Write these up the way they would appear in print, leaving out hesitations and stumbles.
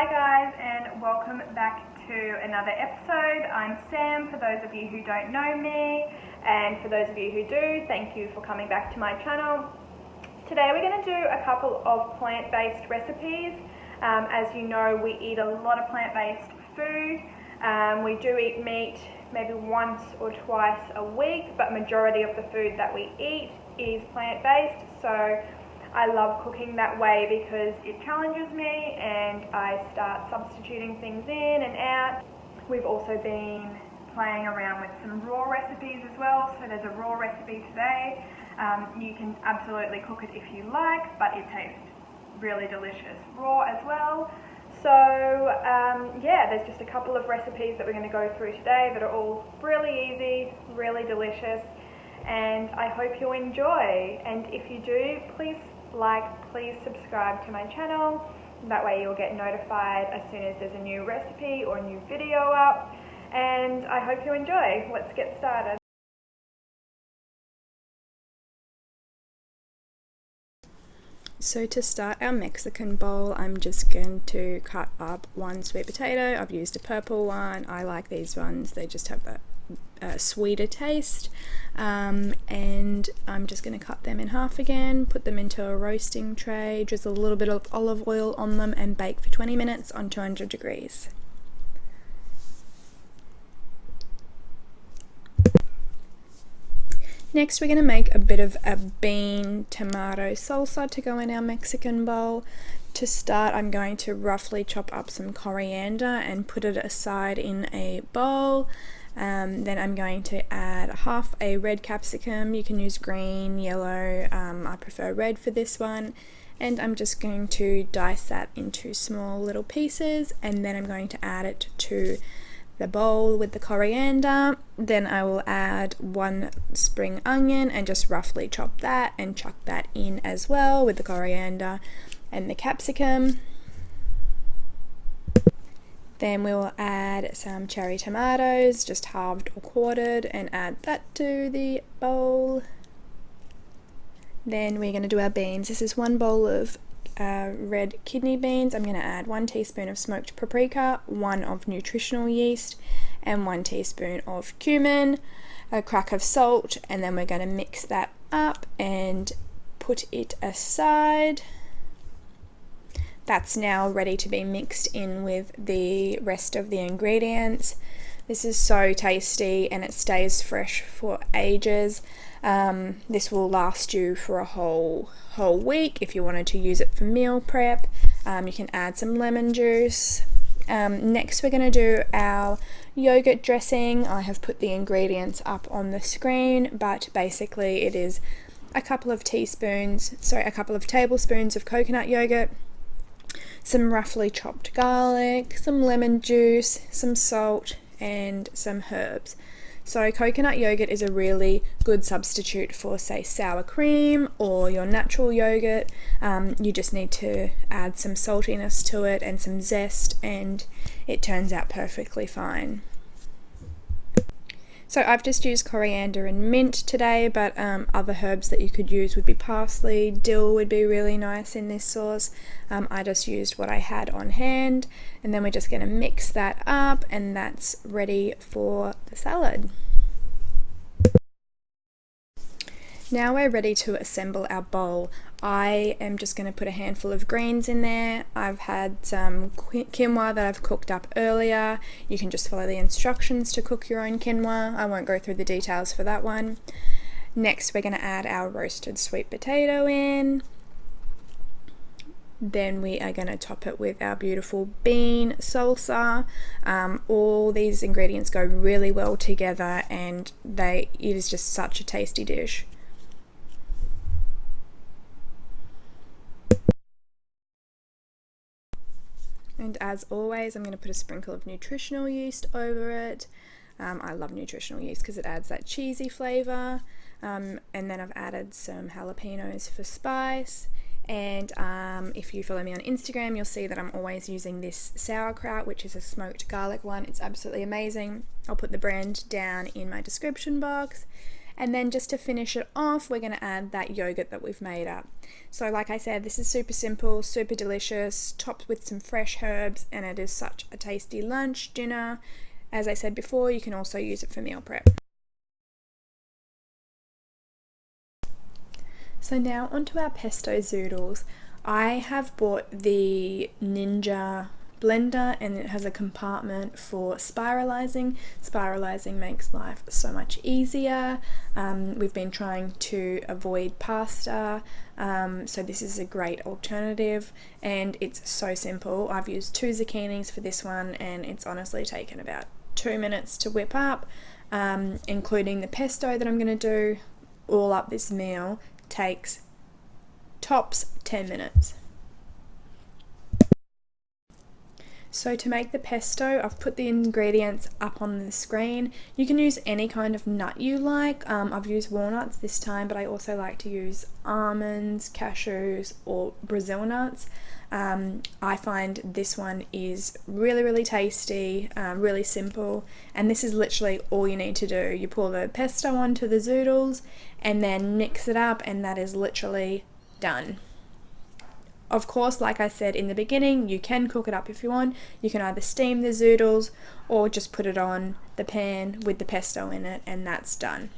Hi guys, and welcome back to another episode. I'm Sam, for those of you who don't know me, and for those of you who do, thank you for coming back to my channel. Today we're going to do a couple of plant-based recipes. As you know, we eat a lot of plant-based food. We do eat meat maybe once or twice a week, but majority of the food that we eat is plant-based. So I love cooking that way because it challenges me and I start substituting things in and out. We've also been playing around with some raw recipes as well. So there's a raw recipe today. You can absolutely cook it if you like, but it tastes really delicious raw as well. So yeah, there's just a couple of recipes that we're going to go through today that are all really easy, really delicious, and I hope you enjoy. And if you do, please subscribe to my channel. That way you'll get notified as soon as there's a new recipe or a new video up, and I hope you enjoy. Let's get started. So to start our Mexican bowl, I'm just going to cut up one sweet potato. I've used a purple one. I like these ones. They just have that sweeter taste, and I'm just going to cut them in half again, put them into a roasting tray, drizzle a little bit of olive oil on them, and bake for 20 minutes on 200 degrees. Next, we're going to make a bit of a bean tomato salsa to go in our Mexican bowl. To start, I'm going to roughly chop up some coriander and put it aside in a bowl. Then I'm going to add half a red capsicum. You can use green, yellow, I prefer red for this one. And I'm just going to dice that into small little pieces, and then I'm going to add it to the bowl with the coriander. Then I will add one spring onion and just roughly chop that and chuck that in as well with the coriander and the capsicum. Then we'll add some cherry tomatoes, just halved or quartered, and add that to the bowl. Then we're going to do our beans. This is one bowl of red kidney beans. I'm going to add 1 teaspoon of smoked paprika, 1 of nutritional yeast, and 1 teaspoon of cumin, a crack of salt, and then we're going to mix that up and put it aside. That's now ready to be mixed in with the rest of the ingredients. This is so tasty and it stays fresh for ages. This will last you for a whole week if you wanted to use it for meal prep. You can add some lemon juice. Next we're going to do our yogurt dressing. I have put the ingredients up on the screen, but basically it is a couple of tablespoons of coconut yogurt, some roughly chopped garlic, some lemon juice, some salt, and some herbs. So coconut yogurt is a really good substitute for, say, sour cream or your natural yogurt. You just need to add some saltiness to it and some zest, and it turns out perfectly fine. So I've just used coriander and mint today, but other herbs that you could use would be parsley, dill would be really nice in this sauce. I just used what I had on hand, and then we're just going to mix that up, and that's ready for the salad. Now we're ready to assemble our bowl. I am just going to put a handful of greens in there. I've had some quinoa that I've cooked up earlier. You can just follow the instructions to cook your own quinoa. I won't go through the details for that one. Next, we're going to add our roasted sweet potato in. Then we are going to top it with our beautiful bean salsa. All these ingredients go really well together, and it is just such a tasty dish. And as always, I'm going to put a sprinkle of nutritional yeast over it. I love nutritional yeast because it adds that cheesy flavour. And then I've added some jalapenos for spice. And if you follow me on Instagram, you'll see that I'm always using this sauerkraut, which is a smoked garlic one. It's absolutely amazing. I'll put the brand down in my description box. And then just to finish it off, we're going to add that yogurt that we've made up. So like I said, this is super simple, super delicious, topped with some fresh herbs, and it is such a tasty lunch, dinner. As I said before, you can also use it for meal prep. So now onto our pesto zoodles. I have bought the Ninja blender, and it has a compartment for spiralizing. Spiralizing makes life so much easier. We've been trying to avoid pasta, so this is a great alternative, and it's so simple. I've used 2 zucchinis for this one, and it's honestly taken about 2 minutes to whip up, including the pesto that I'm going to do. All up this meal takes tops 10 minutes. So to make the pesto, I've put the ingredients up on the screen. You can use any kind of nut you like. I've used walnuts this time, but I also like to use almonds, cashews, or Brazil nuts. I find this one is really tasty, really simple, and this is literally all you need to do. You pour the pesto onto the zoodles and then mix it up, and that is literally done. Of course, like I said in the beginning, you can cook it up if you want. You can either steam the zoodles or just put it on the pan with the pesto in it, and that's done.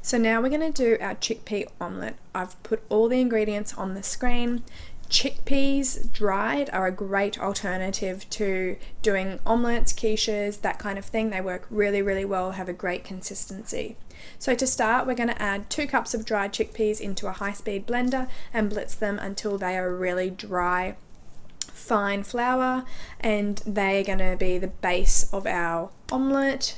So now we're going to do our chickpea omelet. I've put all the ingredients on the screen. Chickpeas dried are a great alternative to doing omelettes, quiches, that kind of thing. They work really well, have a great consistency. So to start, we're going to add 2 cups of dried chickpeas into a high-speed blender and blitz them until they are really dry, fine flour, and they are going to be the base of our omelette.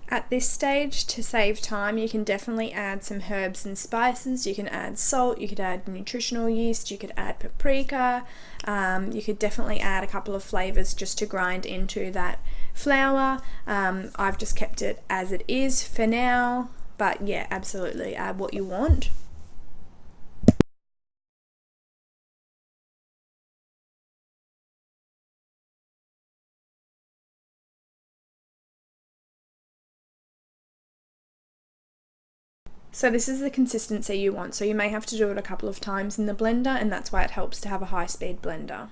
At this stage, to save time, you can definitely add some herbs and spices. You can add salt, you could add nutritional yeast, you could add paprika, you could definitely add a couple of flavors just to grind into that flour. I've just kept it as it is for now, but yeah, absolutely add what you want. So this is the consistency you want, so you may have to do it a couple of times in the blender, and that's why it helps to have a high-speed blender.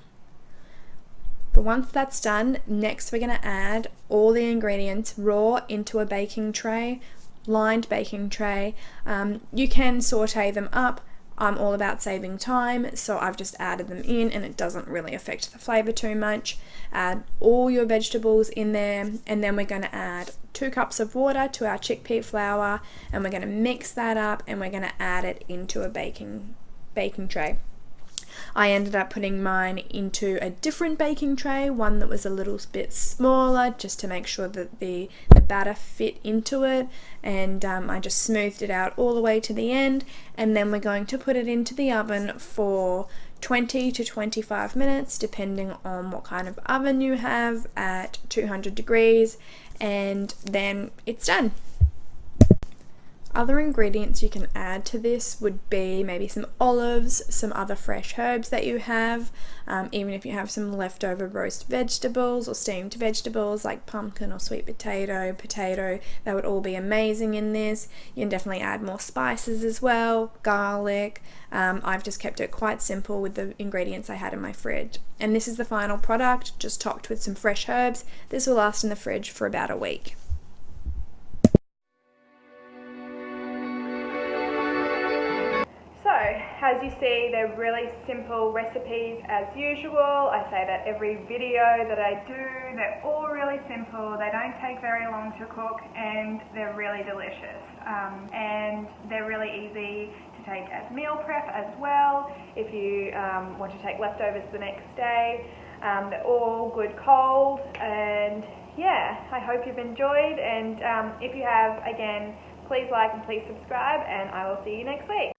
But once that's done, next we're going to add all the ingredients raw into a baking tray, lined baking tray. You can saute them up. I'm all about saving time, so I've just added them in, and it doesn't really affect the flavour too much. Add all your vegetables in there, and then we're going to add 2 cups of water to our chickpea flour, and we're going to mix that up, and we're going to add it into a baking tray. I ended up putting mine into a different baking tray, one that was a little bit smaller, just to make sure that the batter fit into it, and I just smoothed it out all the way to the end, and then we're going to put it into the oven for 20 to 25 minutes, depending on what kind of oven you have, at 200 degrees, and then it's done. Other ingredients you can add to this would be maybe some olives, some other fresh herbs that you have, even if you have some leftover roast vegetables or steamed vegetables like pumpkin or sweet potato, that would all be amazing in this. You can definitely add more spices as well, garlic. I've just kept it quite simple with the ingredients I had in my fridge. And this is the final product, just topped with some fresh herbs. This will last in the fridge for about a week. As you see, they're really simple recipes as usual. I say that every video that I do. They're all really simple. They don't take very long to cook, and they're really delicious. And they're really easy to take as meal prep as well if you want to take leftovers the next day. They're all good cold, and yeah, I hope you've enjoyed, and if you have, again, please like and please subscribe, and I will see you next week.